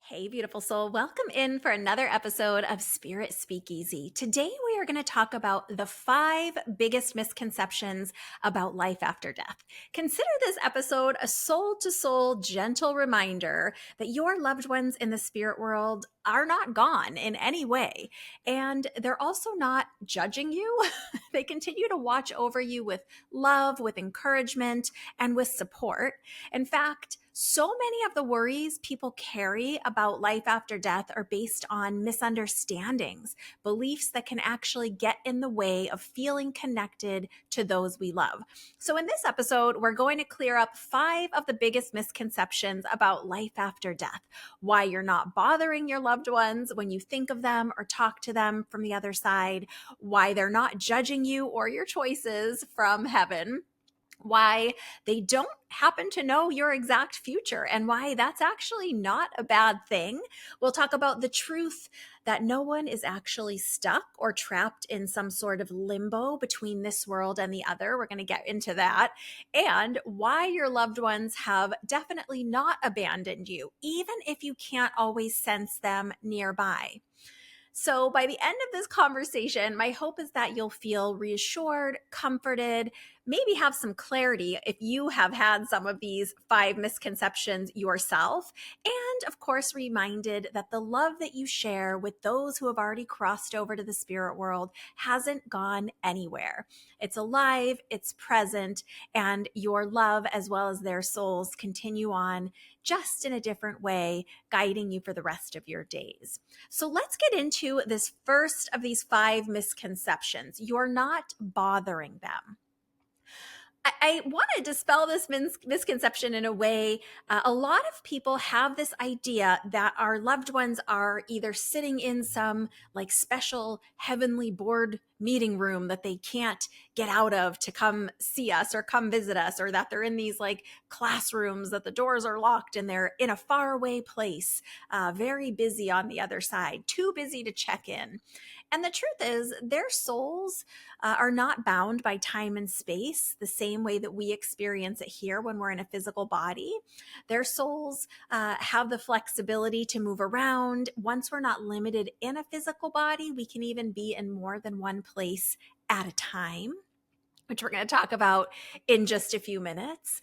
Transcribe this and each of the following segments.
Hey, beautiful soul. Welcome in for another episode of Spirit Speakeasy. Today, we are going to talk about the 5 biggest misconceptions about life after death. Consider this episode a soul to soul, gentle reminder that your loved ones in the spirit world are not gone in any way. And they're also not judging you. They continue to watch over you with love, with encouragement, and with support. In fact, so many of the worries people carry about life after death are based on misunderstandings, beliefs that can actually get in the way of feeling connected to those we love. So, in this episode, we're going to clear up 5 of the biggest misconceptions about life after death, why you're not bothering your loved ones when you think of them or talk to them from the other side, why they're not judging you or your choices from heaven, why they don't happen to know your exact future, and why that's actually not a bad thing. We'll talk about the truth that no one is actually stuck or trapped in some sort of limbo between this world and the other. We're going to get into that. And why your loved ones have definitely not abandoned you, even if you can't always sense them nearby. So, by the end of this conversation, my hope is that you'll feel reassured, comforted, maybe have some clarity if you have had some of these 5 misconceptions yourself. And of course, reminded that the love that you share with those who have already crossed over to the spirit world hasn't gone anywhere. It's alive, it's present, and your love, as well as their souls, continue on just in a different way, guiding you for the rest of your days. So let's get into this first of these 5 misconceptions. You're not bothering them. I want to dispel this misconception in a way. A lot of people have this idea that our loved ones are either sitting in some like special heavenly board meeting room that they can't get out of to come see us or come visit us, or that they're in these like classrooms that the doors are locked and they're in a faraway place, very busy on the other side, too busy to check in. And the truth is, their souls are not bound by time and space the same way that we experience it here when we're in a physical body. Their souls have the flexibility to move around. Once we're not limited in a physical body, we can even be in more than one place at a time, which we're going to talk about in just a few minutes.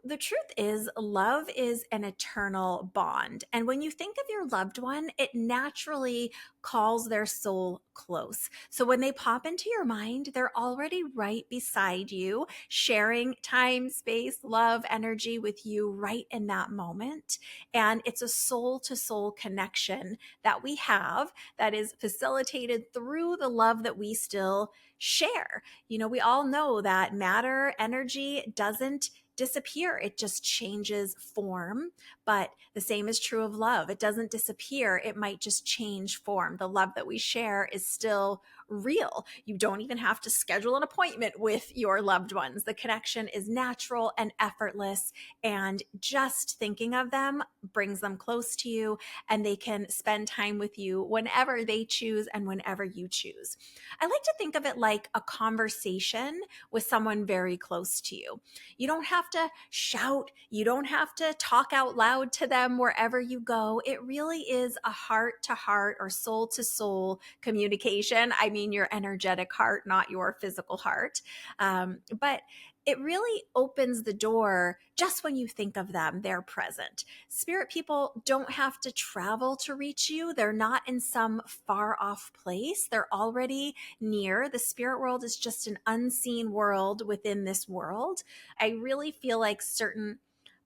The truth is, love is an eternal bond. And when you think of your loved one, it naturally calls their soul close. So when they pop into your mind, they're already right beside you, sharing time, space, love, energy with you right in that moment. And it's a soul to soul connection that we have that is facilitated through the love that we still share. We all know that matter, energy doesn't disappear. It just changes form. But the same is true of love. It doesn't disappear. It might just change form. The love that we share is still real. You don't even have to schedule an appointment with your loved ones. The connection is natural and effortless. And just thinking of them brings them close to you, and they can spend time with you whenever they choose and whenever you choose. I like to think of it like a conversation with someone very close to you. You don't have to shout, you don't have to talk out loud to them wherever you go. It really is a heart to heart or soul to soul communication. I mean, your energetic heart, not your physical heart. But it really opens the door just when you think of them, they're present. Spirit people don't have to travel to reach you. They're not in some far off place. They're already near. The spirit world is just an unseen world within this world. I really feel like certain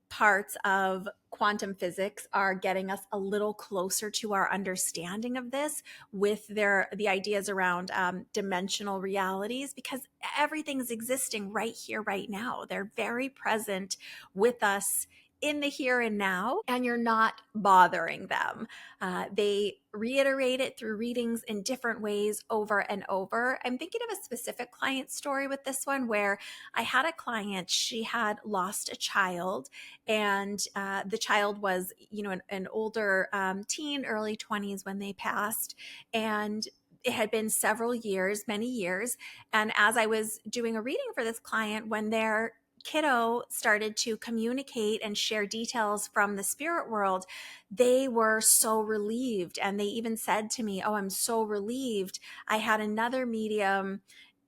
parts of quantum physics are getting us a little closer to our understanding of this with the ideas around dimensional realities, because everything's existing right here, right now. They're very present with us in the here and now, and you're not bothering them. They reiterate it through readings in different ways over and over. I'm thinking of a specific client story with this one where I had a client, she had lost a child, and the child was, an older teen, early 20s when they passed. And it had been several years, many years. And as I was doing a reading for this client, when their kiddo started to communicate and share details from the spirit world, they were so relieved. And they even said to me, "Oh, I'm so relieved. I had another medium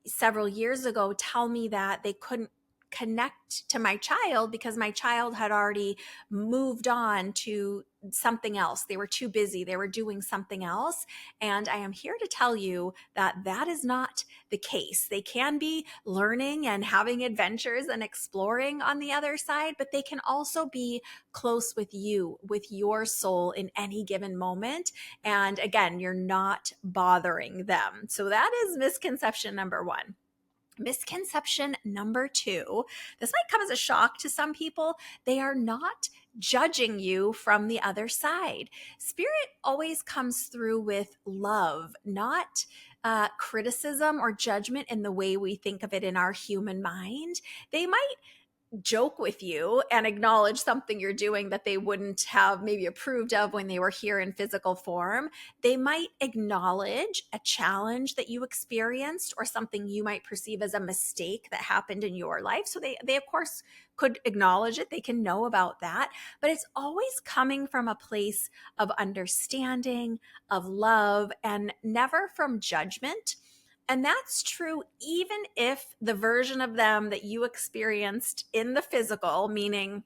several years ago tell me that they couldn't connect to my child because my child had already moved on to something else. They were too busy. They were doing something else." And I am here to tell you that that is not the case. They can be learning and having adventures and exploring on the other side, but they can also be close with you, with your soul in any given moment. And again, you're not bothering them. So that is misconception number one. Misconception number two, this might come as a shock to some people. They are not judging you from the other side. Spirit always comes through with love, not criticism or judgment in the way we think of it in our human mind. They might joke with you and acknowledge something you're doing that they wouldn't have maybe approved of when they were here in physical form. They might acknowledge a challenge that you experienced or something you might perceive as a mistake that happened in your life. So they of course could acknowledge it. They can know about that, but it's always coming from a place of understanding, of love, and never from judgment. And that's true even if the version of them that you experienced in the physical, meaning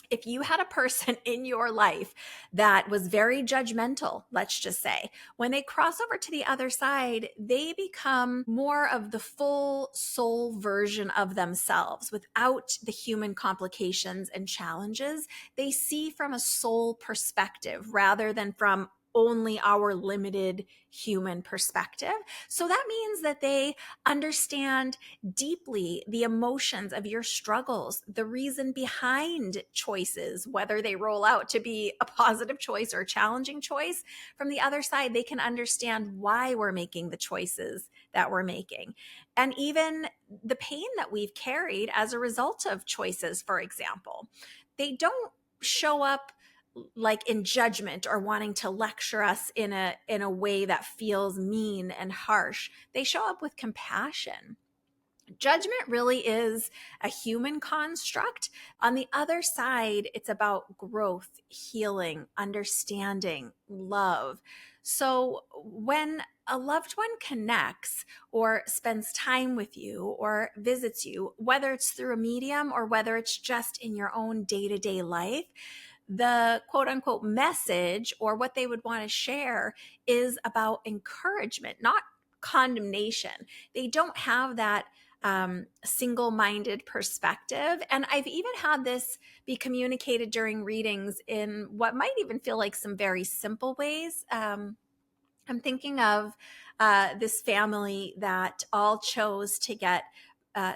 if you had a person in your life that was very judgmental, let's just say, when they cross over to the other side, they become more of the full soul version of themselves without the human complications and challenges. They see from a soul perspective rather than from only our limited human perspective. So that means that they understand deeply the emotions of your struggles, the reason behind choices, whether they roll out to be a positive choice or a challenging choice. From the other side, they can understand why we're making the choices that we're making. And even the pain that we've carried as a result of choices, for example. They don't show up like in judgment or wanting to lecture us in a way that feels mean and harsh. They show up with compassion. Judgment really is a human construct. On the other side, it's about growth, healing, understanding, love. So when a loved one connects or spends time with you or visits you, whether it's through a medium or whether it's just in your own day-to-day life, the quote unquote message or what they would want to share is about encouragement, not condemnation. They don't have that single minded perspective. And I've even had this be communicated during readings in what might even feel like some very simple ways. I'm thinking of this family that all chose to get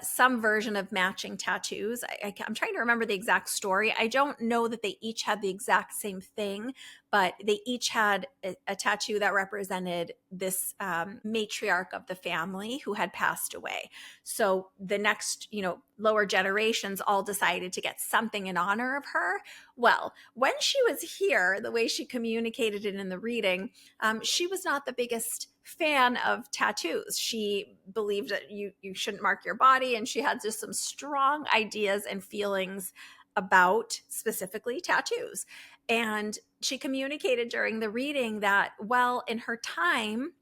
some version of matching tattoos. I'm trying to remember the exact story. I don't know that they each had the exact same thing, but they each had a tattoo that represented this matriarch of the family who had passed away. So the next, lower generations all decided to get something in honor of her. Well, when she was here, the way she communicated it in the reading, she was not the biggest fan of tattoos. She believed that you shouldn't mark your body, and she had just some strong ideas and feelings about specifically tattoos. And she communicated during the reading that, well, in her time,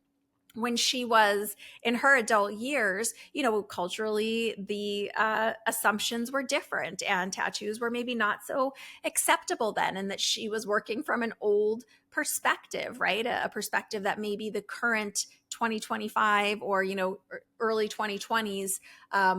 when she was in her adult years, culturally, the assumptions were different and tattoos were maybe not so acceptable then, and that she was working from an old perspective, right? A perspective that maybe the current 2025 or, early 2020s,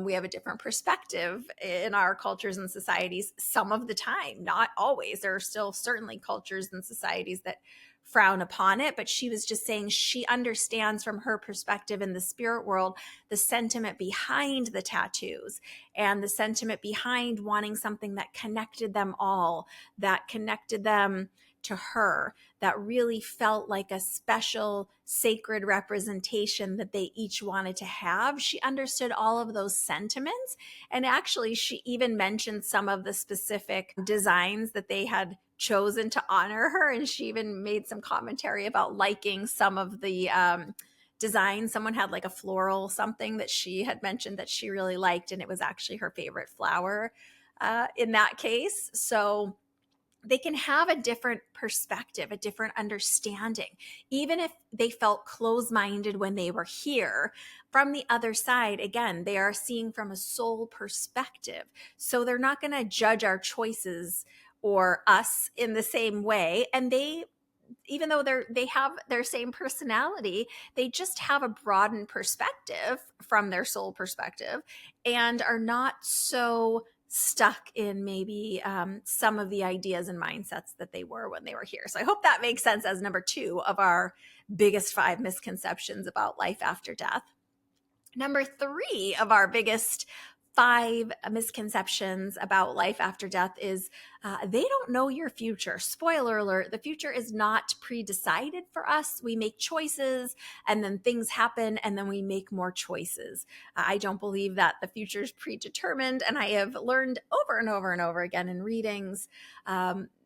we have a different perspective in our cultures and societies some of the time, not always. There are still certainly cultures and societies that frown upon it, but she was just saying she understands from her perspective in the spirit world the sentiment behind the tattoos and the sentiment behind wanting something that connected them all, that connected them to her, that really felt like a special sacred representation that they each wanted to have. She understood all of those sentiments. And actually, she even mentioned some of the specific designs that they had chosen to honor her. And she even made some commentary about liking some of the design. Someone had like a floral something that she had mentioned that she really liked, and it was actually her favorite flower in that case. So they can have a different perspective, a different understanding. Even if they felt closed minded when they were here, from the other side, again, they are seeing from a soul perspective. So they're not going to judge our choices or us in the same way. And they, even though they have their same personality, they just have a broadened perspective from their soul perspective and are not so stuck in maybe some of the ideas and mindsets that they were when they were here. So I hope that makes sense as number 2 of our biggest 5 misconceptions about life after death. Number 3 of our biggest 5 misconceptions about life after death is they don't know your future. Spoiler alert, the future is not pre-decided for us. We make choices and then things happen and then we make more choices. I don't believe that the future is predetermined, and I have learned over and over and over again in readings.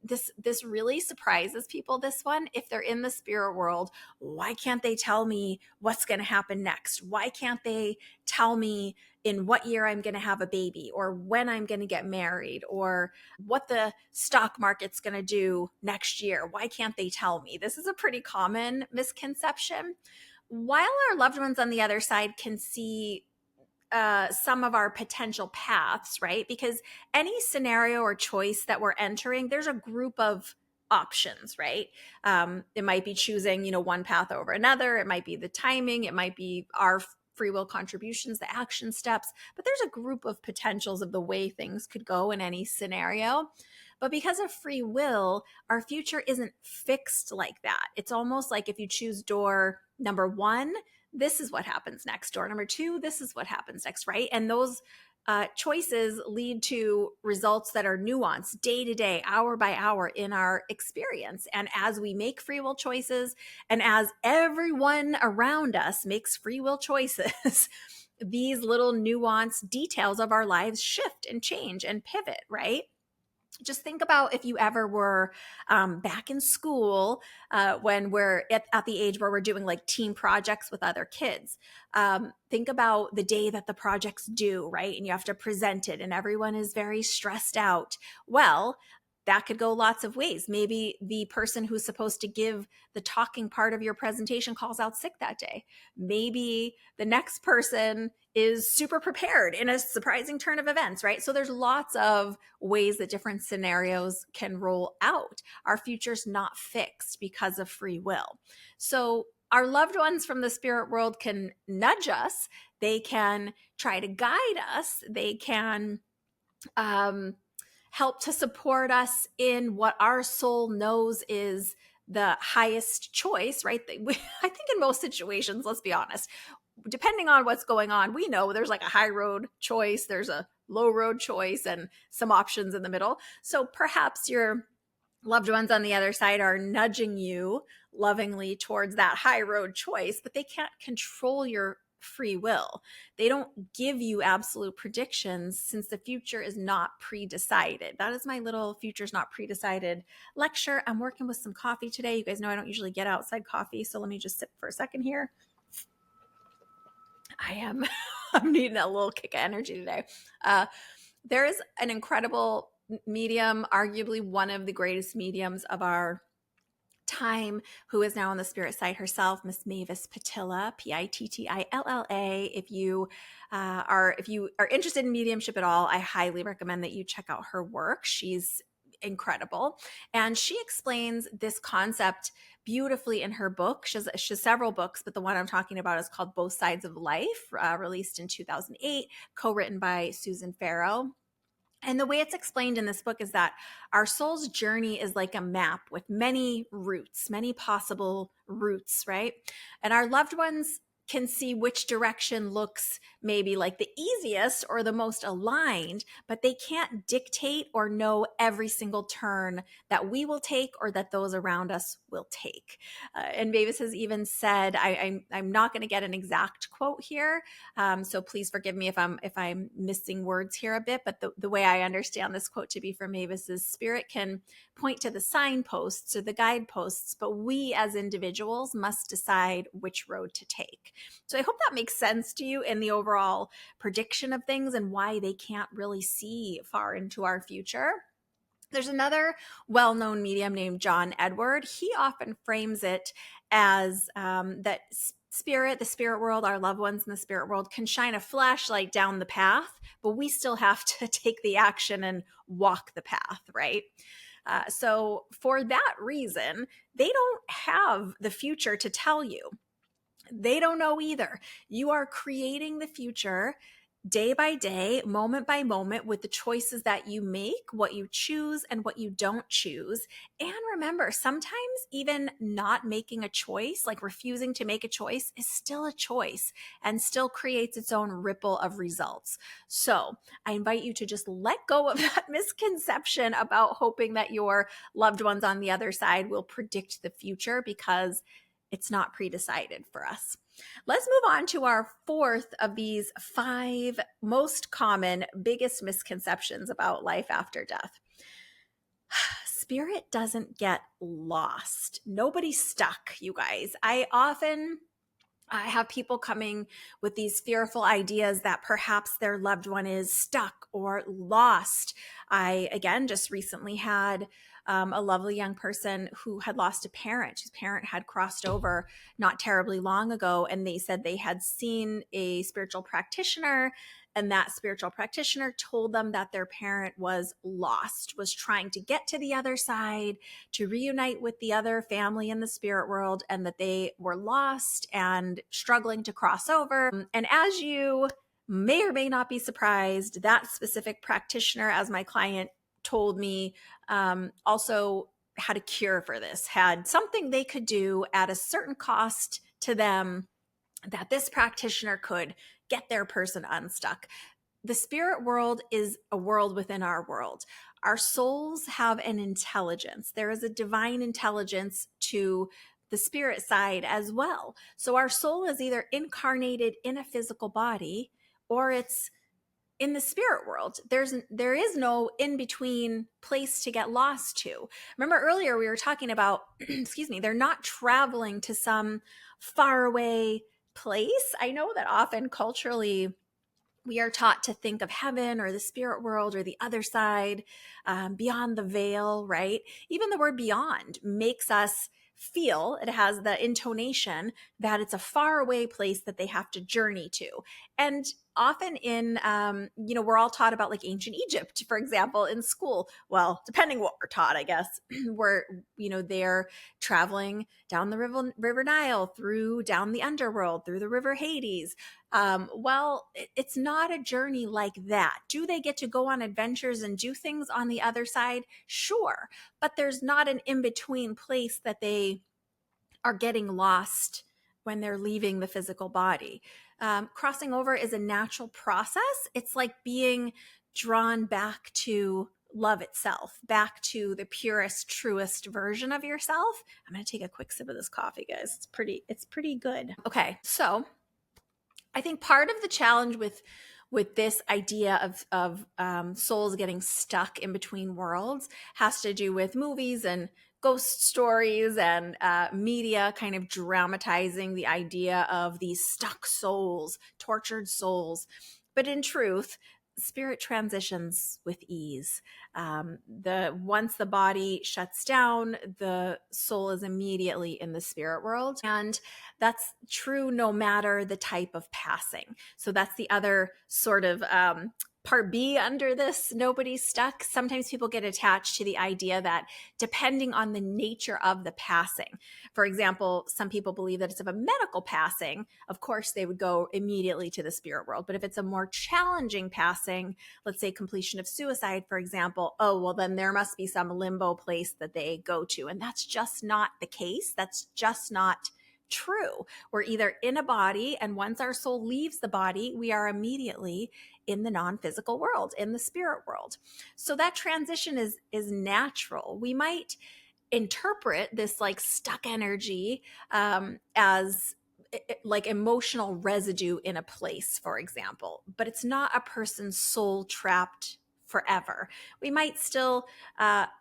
This really surprises people, this one. If they're in the spirit world, why can't they tell me what's going to happen next? Why can't they tell me in what year I'm going to have a baby, or when I'm going to get married, or what the stock market's going to do next year? Why can't they tell me? This is a pretty common misconception. While our loved ones on the other side can see some of our potential paths, right? Because any scenario or choice that we're entering, there's a group of options, right? It might be choosing, one path over another. It might be the timing. It might be our free will contributions, the action steps. But there's a group of potentials of the way things could go in any scenario. But because of free will, our future isn't fixed like that. It's almost like if you choose door number 1, this is what happens next. Door number 2, this is what happens next, right? And those choices lead to results that are nuanced day to day, hour by hour in our experience. And as we make free will choices, and as everyone around us makes free will choices, these little nuanced details of our lives shift and change and pivot, right? Just think about if you ever were back in school when we're at the age where we're doing like team projects with other kids. Think about the day that the project's due, right? And you have to present it and everyone is very stressed out. Well, that could go lots of ways. Maybe the person who's supposed to give the talking part of your presentation calls out sick that day. Maybe the next person is super prepared in a surprising turn of events, right? So there's lots of ways that different scenarios can roll out. Our future's not fixed because of free will. So our loved ones from the spirit world can nudge us. They can try to guide us. They can help to support us in what our soul knows is the highest choice, right? I think in most situations, let's be honest, depending on what's going on, we know there's like a high road choice, there's a low road choice, and some options in the middle. So perhaps your loved ones on the other side are nudging you lovingly towards that high road choice, but they can't control your free will. They don't give you absolute predictions since the future is not pre-decided. That is my little future's not pre-decided lecture. I'm working with some coffee today. You guys know I don't usually get outside coffee, so let me just sip for a second here. I'm needing a little kick of energy today. There is an incredible medium, arguably one of the greatest mediums of our time, who is now on the spirit side herself, Miss Mavis Pittilla, Pittilla. If you are interested in mediumship at all, I highly recommend that you check out her work. She's incredible, and she explains this concept beautifully in her book. She has several books, but the one I'm talking about is called Both Sides of Life, released in 2008, co-written by Susan Farrow. And the way it's explained in this book is that our soul's journey is like a map with many routes, many possible routes, right? And our loved ones can see which direction looks maybe like the easiest or the most aligned, but they can't dictate or know every single turn that we will take or that those around us will take. And Mavis has even said, I'm not going to get an exact quote here, so please forgive me if I'm missing words here a bit. But the way I understand this quote to be from Mavis is, spirit can point to the signposts or the guideposts, but we as individuals must decide which road to take. So I hope that makes sense to you in the overall prediction of things and why they can't really see far into our future. There's another well-known medium named John Edward. He often frames it as that spirit, the spirit world, our loved ones in the spirit world can shine a flashlight down the path, but we still have to take the action and walk the path, right? So for that reason, they don't have the future to tell you. They don't know either. You are creating the future day by day, moment by moment, with the choices that you make, what you choose and what you don't choose. And remember, sometimes even not making a choice, like refusing to make a choice, is still a choice and still creates its own ripple of results. So I invite you to just let go of that misconception about hoping that your loved ones on the other side will predict the future, because it's not pre-decided for us. Let's move on to our fourth of these 5 most common, biggest misconceptions about life after death. Spirit doesn't get lost. Nobody's stuck, you guys. I have people coming with these fearful ideas that perhaps their loved one is stuck or lost. I, again, just recently had a lovely young person who had lost a parent whose parent had crossed over not terribly long ago. And they said they had seen a spiritual practitioner, and that spiritual practitioner told them that their parent was lost, was trying to get to the other side, to reunite with the other family in the spirit world, and that they were lost and struggling to cross over. And as you may or may not be surprised, that specific practitioner, as my client told me, also had a cure for this, had something they could do at a certain cost to them that this practitioner could get their person unstuck. The spirit world is a world within our world. Our souls have an intelligence. There is a divine intelligence to the spirit side as well. So our soul is either incarnated in a physical body or it's in the spirit world. There is no in between place to get lost to. Remember earlier we were talking about excuse me, they're not traveling to some faraway place. I know that often culturally we are taught to think of heaven or the spirit world or the other side, beyond the veil, right? Even the word beyond makes us feel, it has the intonation that it's a faraway place that they have to journey to. And often in, we're all taught about like ancient Egypt, for example, in school. Well, depending what we're taught, I guess, where, they're traveling down the river Nile, down the underworld, through the river Hades. Well, it's not a journey like that. Do they get to go on adventures and do things on the other side? Sure. But there's not an in-between place that they are getting lost when they're leaving the physical body. Crossing over is a natural process. It's like being drawn back to love itself, back to the purest, truest version of yourself. I'm going to take a quick sip of this coffee, guys. It's pretty good. Okay. So I think part of the challenge with this idea of souls getting stuck in between worlds has to do with movies and ghost stories and media kind of dramatizing the idea of these stuck souls, tortured souls. But in truth, spirit transitions with ease. Once the body shuts down, the soul is immediately in the spirit world, and that's true no matter the type of passing. So that's the other sort of part B under this, nobody's stuck. Sometimes people get attached to the idea that depending on the nature of the passing, for example, some people believe that it's of a medical passing, of course they would go immediately to the spirit world. But if it's a more challenging passing, let's say completion of suicide, for example, oh, well, then there must be some limbo place that they go to. And that's just not the case. That's just not true. We're either in a body, and once our soul leaves the body, we are immediately in the non-physical world, in the spirit world. So that transition is natural. We might interpret this like stuck energy as like emotional residue in a place, for example, but it's not a person's soul trapped forever. We might still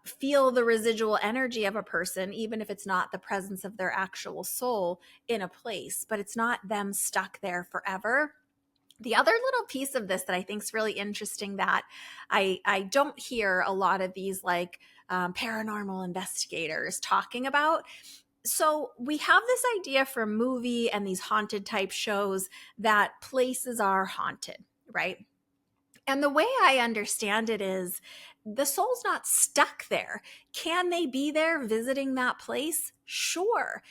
feel the residual energy of a person, even if it's not the presence of their actual soul in a place, but it's not them stuck there forever. The other little piece of this that I think is really interesting that I don't hear a lot of these like paranormal investigators talking about. So we have this idea from movie and these haunted type shows that places are haunted, right? And the way I understand it is the soul's not stuck there. Can they be there visiting that place? Sure.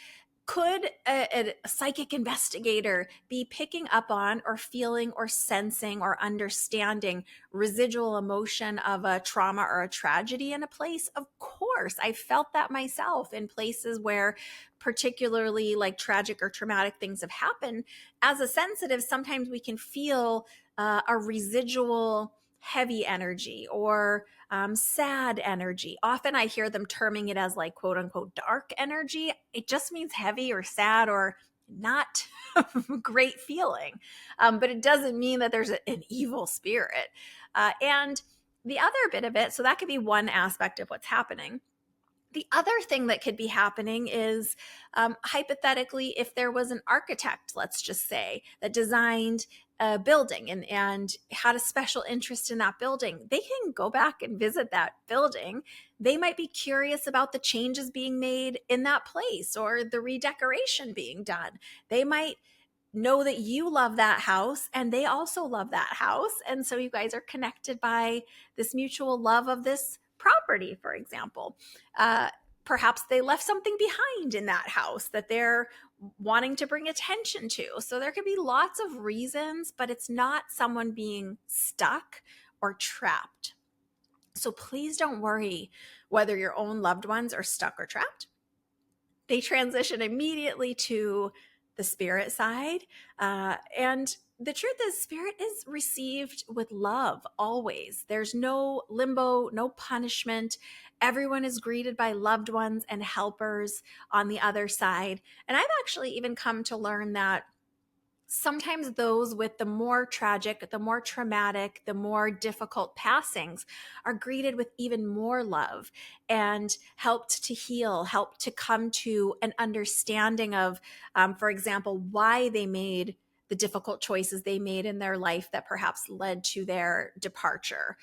Could a psychic investigator be picking up on or feeling or sensing or understanding residual emotion of a trauma or a tragedy in a place? Of course. I felt that myself in places where particularly like tragic or traumatic things have happened. As a sensitive, sometimes we can feel a residual heavy energy or sad energy. Often I hear them terming it as like quote unquote dark energy. It just means heavy or sad or not great feeling. But it doesn't mean that there's an evil spirit. And the other bit of it, so that could be one aspect of what's happening. The other thing that could be happening is hypothetically, if there was an architect, let's just say, that designed a building and had a special interest in that building, they can go back and visit that building. They might be curious about the changes being made in that place or the redecoration being done. They might know that you love that house and they also love that house. And so you guys are connected by this mutual love of this property, for example. Uh, Perhaps they left something behind in that house that they're wanting to bring attention to. So there could be lots of reasons, but it's not someone being stuck or trapped. So please don't worry whether your own loved ones are stuck or trapped. They transition immediately to the spirit side. And the truth is, spirit is received with love always. There's no limbo, no punishment. Everyone is greeted by loved ones and helpers on the other side. And I've actually even come to learn that sometimes those with the more tragic, the more traumatic, the more difficult passings are greeted with even more love and helped to heal, helped to come to an understanding of, for example, why they made the difficult choices they made in their life that perhaps led to their departure.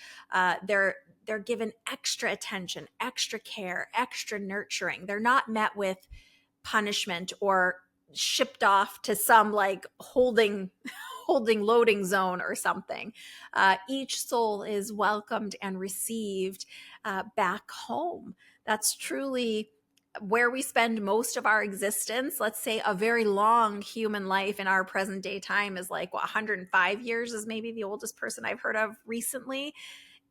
They're given extra attention, extra care, extra nurturing. They're not met with punishment or shipped off to some like holding loading zone or something. Each soul is welcomed and received back home. That's truly where we spend most of our existence. Let's say a very long human life in our present day time is like 105 years is maybe the oldest person I've heard of recently.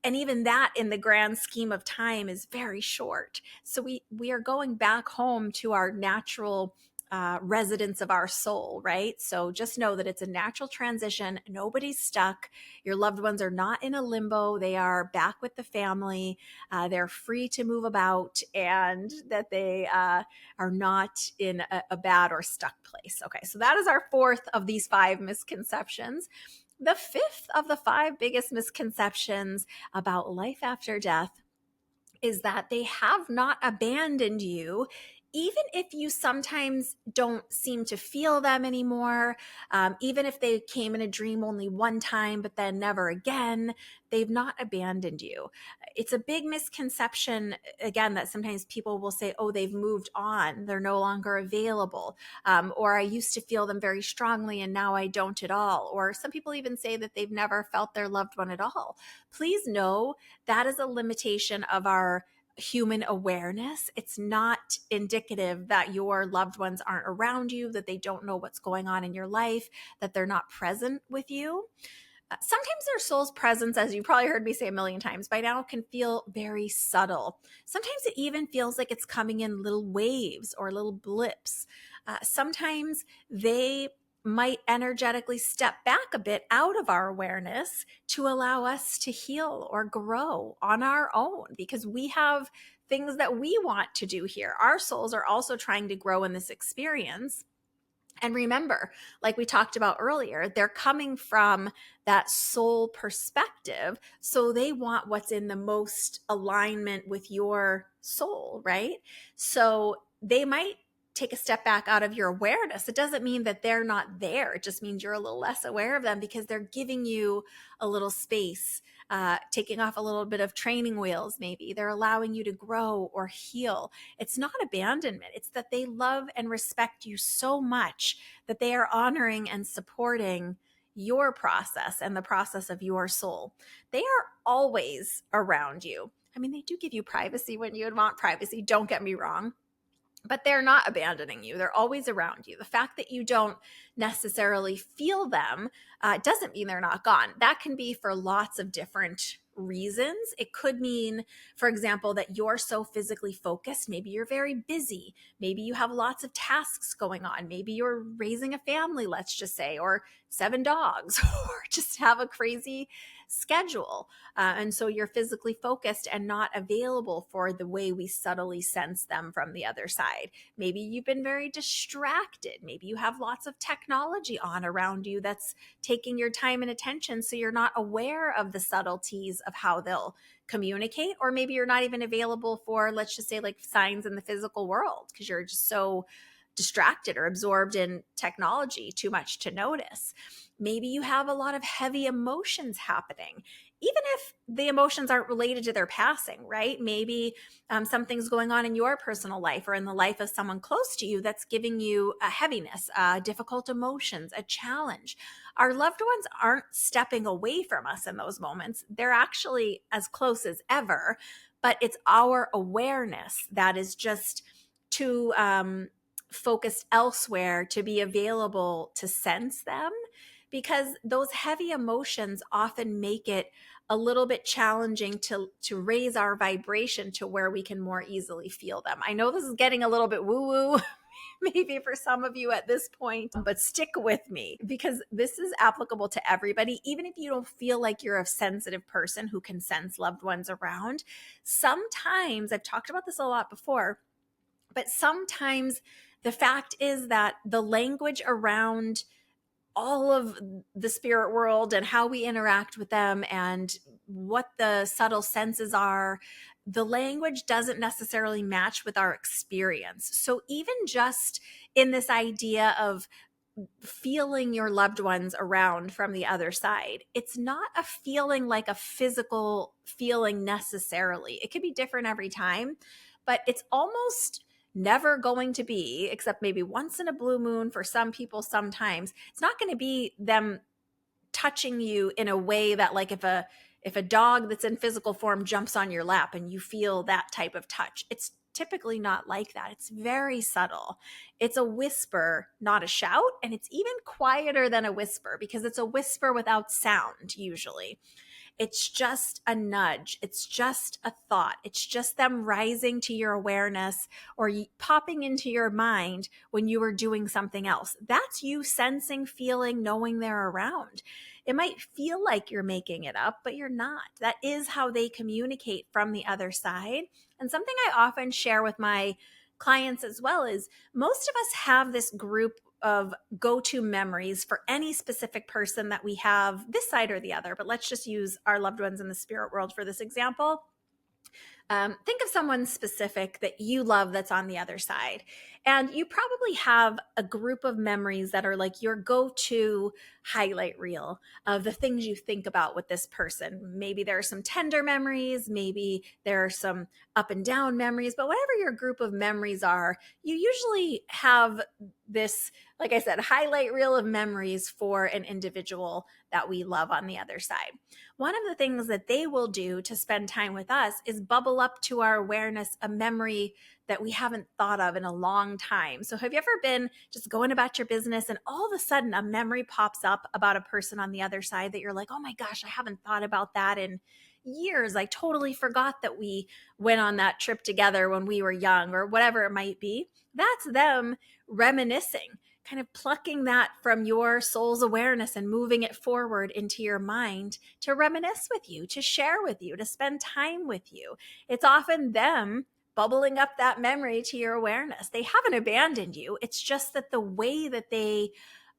And even that in the grand scheme of time is very short. So we are going back home to our natural residence of our soul, right? So just know that it's a natural transition. Nobody's stuck. Your loved ones are not in a limbo. They are back with the family. They're free to move about, and that they are not in a bad or stuck place. Okay, so that is our fourth of these 5 misconceptions. The fifth of the 5 biggest misconceptions about life after death is that they have not abandoned you, even if you sometimes don't seem to feel them anymore, even if they came in a dream only one time, but then never again, they've not abandoned you. It's a big misconception, again, that sometimes people will say, oh, they've moved on, they're no longer available, or I used to feel them very strongly and now I don't at all. Or some people even say that they've never felt their loved one at all. Please know that is a limitation of our human awareness. It's not indicative that your loved ones aren't around you, that they don't know what's going on in your life, that they're not present with you. Sometimes their soul's presence, as you probably heard me say a million times by now, can feel very subtle. Sometimes it even feels like it's coming in little waves or little blips. Sometimes they might energetically step back a bit out of our awareness to allow us to heal or grow on our own because we have things that we want to do here. Our souls are also trying to grow in this experience. And remember, like we talked about earlier, they're coming from that soul perspective. So they want what's in the most alignment with your soul, right? So they might take a step back out of your awareness. It doesn't mean that they're not there. It just means you're a little less aware of them because they're giving you a little space, taking off a little bit of training wheels, maybe. They're allowing you to grow or heal. It's not abandonment. It's that they love and respect you so much that they are honoring and supporting your process and the process of your soul. They are always around you. I mean, they do give you privacy when you want privacy. Don't get me wrong, but they're not abandoning you. They're always around you. The fact that you don't necessarily feel them doesn't mean they're not gone. That can be for lots of different reasons. It could mean, for example, that you're so physically focused. Maybe you're very busy. Maybe you have lots of tasks going on. Maybe you're raising a family, let's just say, or 7 dogs, or just have a crazy schedule. And so you're physically focused and not available for the way we subtly sense them from the other side. Maybe you've been very distracted. Maybe you have lots of technology on around you that's taking your time and attention. So you're not aware of the subtleties of how they'll communicate. Or maybe you're not even available for, let's just say, like signs in the physical world because you're just so distracted or absorbed in technology too much to notice. Maybe you have a lot of heavy emotions happening, even if the emotions aren't related to their passing, right? Maybe something's going on in your personal life or in the life of someone close to you that's giving you a heaviness, difficult emotions, a challenge. Our loved ones aren't stepping away from us in those moments. They're actually as close as ever, but it's our awareness that is just too focused elsewhere to be available to sense them, because those heavy emotions often make it a little bit challenging to raise our vibration to where we can more easily feel them. I know this is getting a little bit woo-woo maybe for some of you at this point, but stick with me because this is applicable to everybody. Even if you don't feel like you're a sensitive person who can sense loved ones around, sometimes, I've talked about this a lot before, but sometimes the fact is that the language around all of the spirit world and how we interact with them and what the subtle senses are, the language doesn't necessarily match with our experience. So even just in this idea of feeling your loved ones around from the other side, it's not a feeling like a physical feeling necessarily. It could be different every time, but it's almost never going to be, except maybe once in a blue moon for some people sometimes, it's not going to be them touching you in a way that, like, if a dog that's in physical form jumps on your lap and you feel that type of touch, it's typically not like that. It's very subtle. It's a whisper, not a shout, and it's even quieter than a whisper because it's a whisper without sound usually. It's just a nudge. It's just a thought. It's just them rising to your awareness or popping into your mind when you were doing something else. That's you sensing, feeling, knowing they're around. It might feel like you're making it up, but you're not. That is how they communicate from the other side. And something I often share with my clients as well is most of us have this group of go-to memories for any specific person that we have this side or the other, but let's just use our loved ones in the spirit world for this example. Think of someone specific that you love that's on the other side. And you probably have a group of memories that are like your go-to highlight reel of the things you think about with this person. Maybe there are some tender memories, maybe there are some up and down memories, but whatever your group of memories are, you usually have this like I said, highlight reel of memories for an individual that we love on the other side. One of the things that they will do to spend time with us is bubble up to our awareness a memory that we haven't thought of in a long time. So have you ever been just going about your business and all of a sudden a memory pops up about a person on the other side that you're like, oh my gosh, I haven't thought about that in years. I totally forgot that we went on that trip together when we were young, or whatever it might be. That's them reminiscing, kind of plucking that from your soul's awareness and moving it forward into your mind to reminisce with you, to share with you, to spend time with you. It's often them bubbling up that memory to your awareness. They haven't abandoned you. It's just that the way that they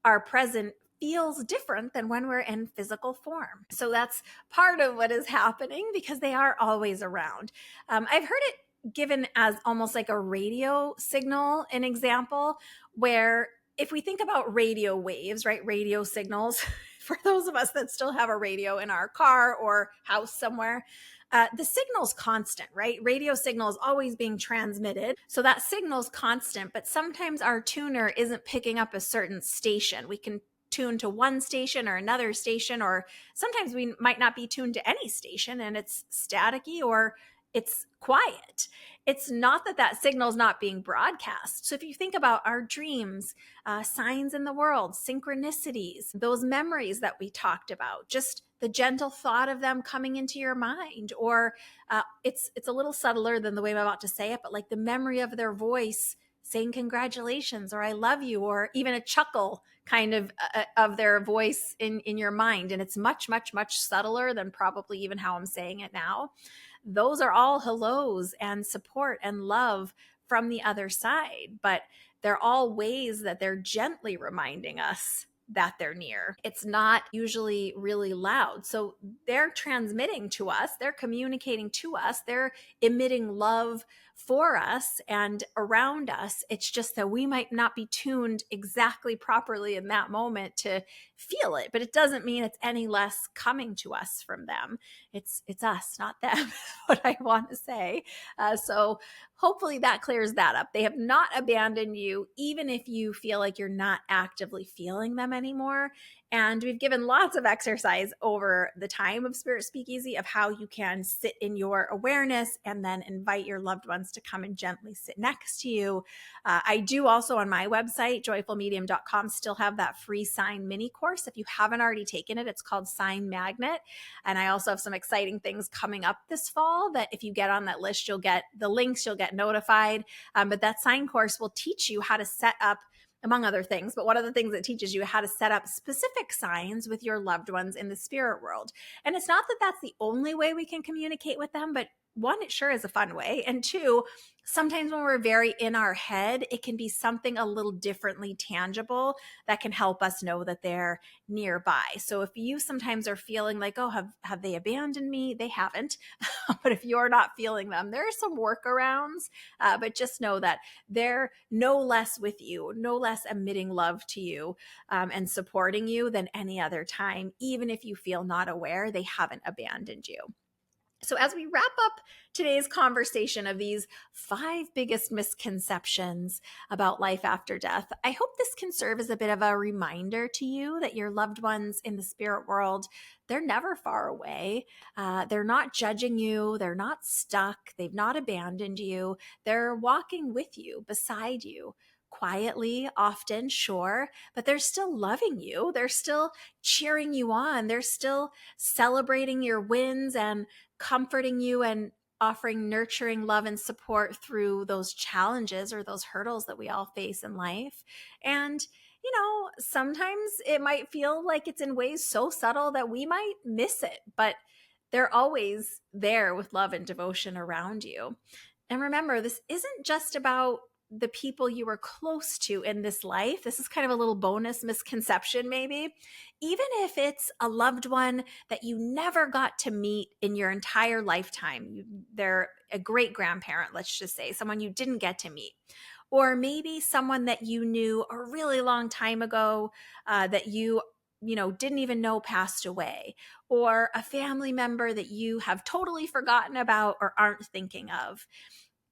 are present feels different than when we're in physical form. So that's part of what is happening, because they are always around. I've heard it given as almost like a radio signal, an example where if we think about radio waves, right, radio signals, for those of us that still have a radio in our car or house somewhere, the signal's constant, right? Radio signal is always being transmitted. So that signal's constant, but sometimes our tuner isn't picking up a certain station. We can tune to one station or another station, or sometimes we might not be tuned to any station and it's staticky or it's quiet. It's not that that signal is not being broadcast. So if you think about our dreams, signs in the world, synchronicities, those memories that we talked about, just the gentle thought of them coming into your mind, or it's a little subtler than the way I'm about to say it, but like the memory of their voice saying congratulations or I love you, or even a chuckle kind of their voice in your mind. And it's much, much, much subtler than probably even how I'm saying it now. Those are all hellos and support and love from the other side, but they're all ways that they're gently reminding us that they're near. It's not usually really loud. So they're transmitting to us, they're communicating to us, they're emitting love for us and around us. It's just that we might not be tuned exactly properly in that moment to feel it, but it doesn't mean it's any less coming to us from them. It's us, not them, what I want to say. So hopefully that clears that up. They have not abandoned you, even if you feel like you're not actively feeling them anymore. And we've given lots of exercise over the time of Spirit Speakeasy of how you can sit in your awareness and then invite your loved ones to come and gently sit next to you. I do also on my website, joyfulmedium.com, still have that free sign mini course. If you haven't already taken it, it's called Sign Magnet. And I also have some exciting things coming up this fall that if you get on that list, you'll get the links, you'll get notified. But that sign course will teach you how to set up, among other things, but one of the things that teaches you how to set up specific signs with your loved ones in the spirit world. And it's not that that's the only way we can communicate with them, but one, it sure is a fun way. And two, sometimes when we're very in our head, it can be something a little differently tangible that can help us know that they're nearby. So if you sometimes are feeling like, oh, have they abandoned me? They haven't. But if you're not feeling them, there are some workarounds. But just know that they're no less with you, no less emitting love to you and supporting you than any other time. Even if you feel not aware, they haven't abandoned you. So, as we wrap up today's conversation of these 5 biggest misconceptions about life after death, I hope this can serve as a bit of a reminder to you that your loved ones in the spirit world, they're never far away. They're not judging you. They're not stuck. They've not abandoned you. They're walking with you, beside you. Quietly, often, sure, but they're still loving you. They're still cheering you on. They're still celebrating your wins and comforting you and offering nurturing love and support through those challenges or those hurdles that we all face in life. And, sometimes it might feel like it's in ways so subtle that we might miss it, but they're always there with love and devotion around you. And remember, this isn't just about the people you were close to in this life. This is kind of a little bonus misconception, maybe. Even if it's a loved one that you never got to meet in your entire lifetime, they're a great grandparent, let's just say, someone you didn't get to meet. Or maybe someone that you knew a really long time ago that you didn't even know passed away, or a family member that you have totally forgotten about or aren't thinking of.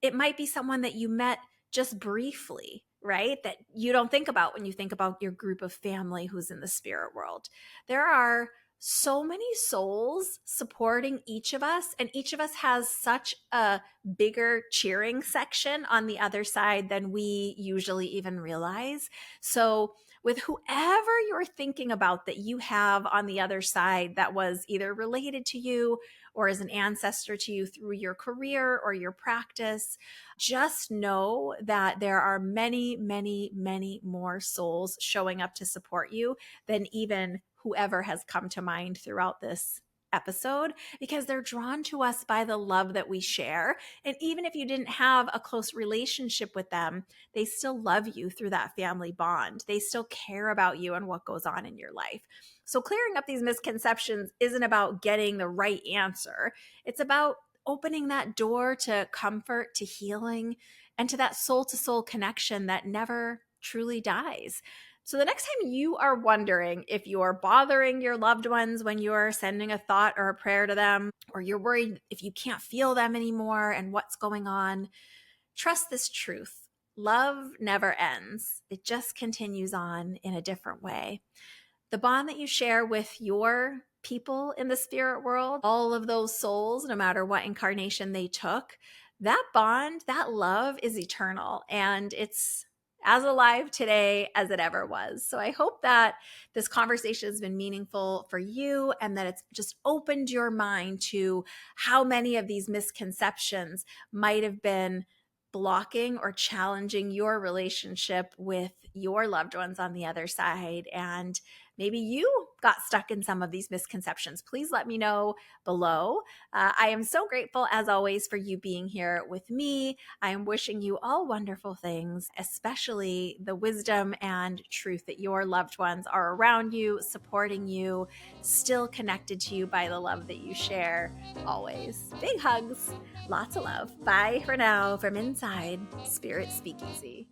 It might be someone that you met just briefly right? That you don't think about when you think about your group of family who's in the spirit world. There are so many souls supporting each of us, and each of us has such a bigger cheering section on the other side than we usually even realize. So, with whoever you're thinking about that you have on the other side that was either related to you or is an ancestor to you through your career or your practice, just know that there are many, many, many more souls showing up to support you than even whoever has come to mind throughout this episode, because they're drawn to us by the love that we share. And even if you didn't have a close relationship with them, they still love you through that family bond. They still care about you and what goes on in your life. So clearing up these misconceptions isn't about getting the right answer. It's about opening that door to comfort, to healing, and to that soul to soul connection that never truly dies. So, the next time you are wondering if you're bothering your loved ones when you're sending a thought or a prayer to them, or you're worried if you can't feel them anymore and what's going on, trust this truth. Love never ends, it just continues on in a different way. The bond that you share with your people in the spirit world, all of those souls, no matter what incarnation they took, that bond, that love is eternal, and it's as alive today as it ever was. So I hope that this conversation has been meaningful for you and that it's just opened your mind to how many of these misconceptions might have been blocking or challenging your relationship with your loved ones on the other side. And maybe you got stuck in some of these misconceptions. Please let me know below. I am so grateful, as always, for you being here with me. I am wishing you all wonderful things, especially the wisdom and truth that your loved ones are around you, supporting you, still connected to you by the love that you share always. Big hugs, lots of love. Bye for now from inside Spirit Speakeasy.